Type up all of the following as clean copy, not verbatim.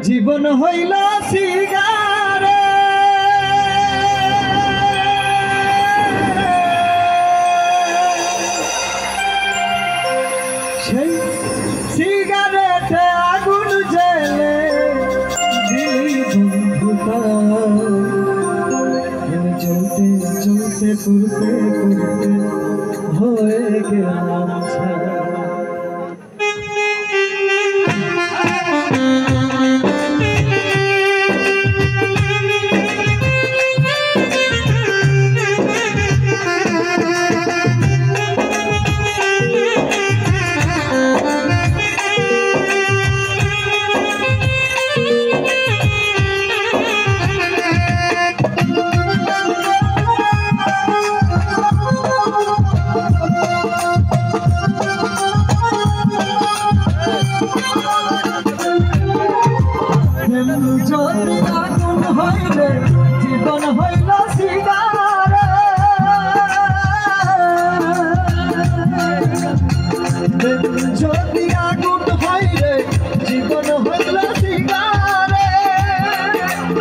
জীবন হইল সিগারে সেই সিগারেটে আগুন জ্বেলে দিলি বন্ধুতা চলতে চলতে পুরতে পুরতে হয়ে গেলাম ছাড়া। যদি আগুন হইলে জীবন হইল সিগারে যদি আগুন হইলে জীবন হইল সিগারে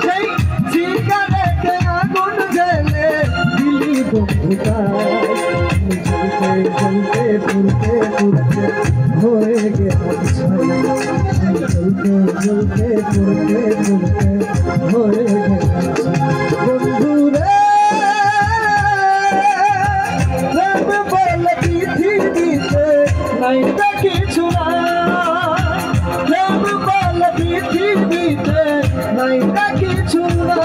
সেই সিগারেটে আগুন জ্বেলে দিলি বন্ধুতা চলতে চলতে পুরতে পুরতে হয়ে গেলাম ছায়া। চলতে চলতে পুরতে পুরতে হয়ে গেলাম বন্ধুরে বলে পৃথিবীতে নাই তো কিছু নাই বলে পৃথিবীতে নাই তো কিছু না।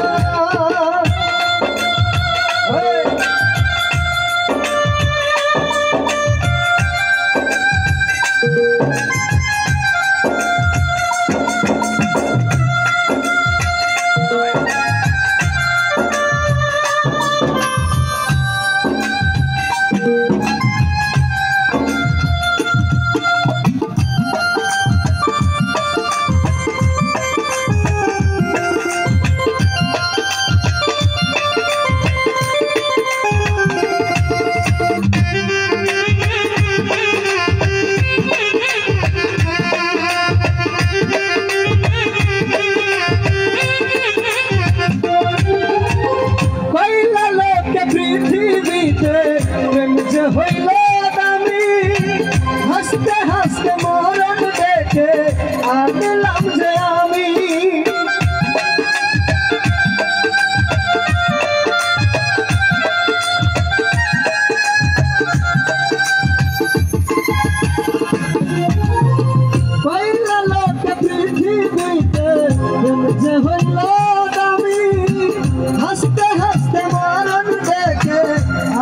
হইল দামি হাসতে হাসতে মরণ দেখে আগলাম যে আমি কইলা লোকে পৃথিবীতে যে হইল দামি হাসতে হাসতে মরণ দেখে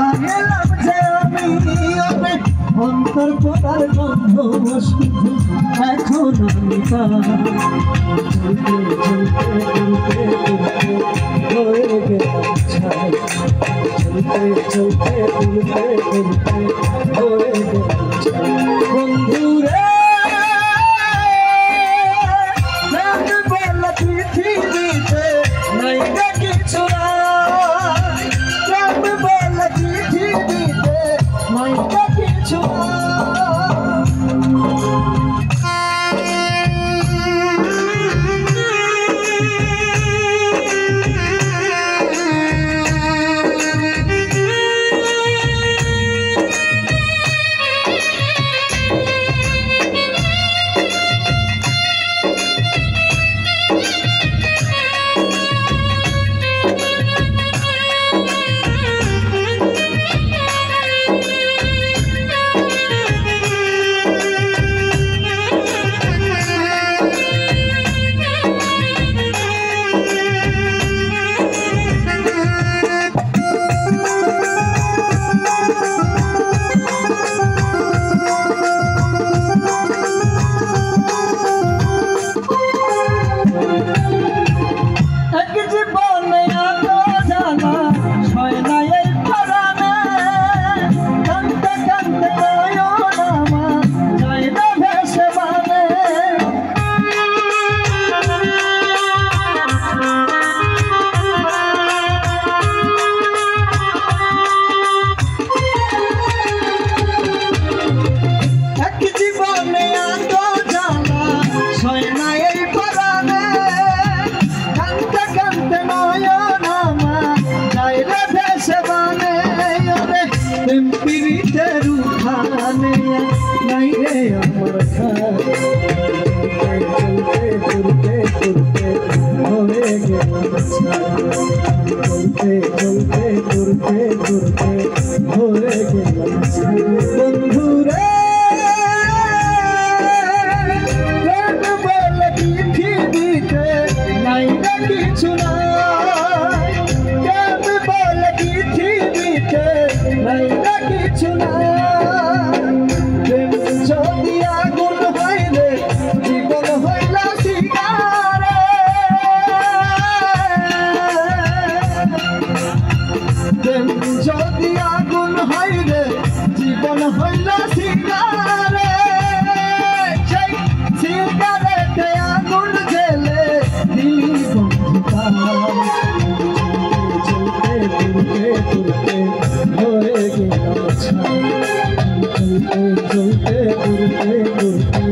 আগলাম অন্তর পোড়ার গন্ধ শুধু এখন আমি চলতে চলতে পুরতে পুরতে হয়ে গেলাম ছায়া। চলতে চলতে পুরতে পুরতে হয়ে গেলাম ছায়া বন্ধুরে বলে পৃথিবীতে নাই কিছু নাই বলে পৃথিবীতে নাই কিছু চলতে চলতে ঘুরতে ঘুরতে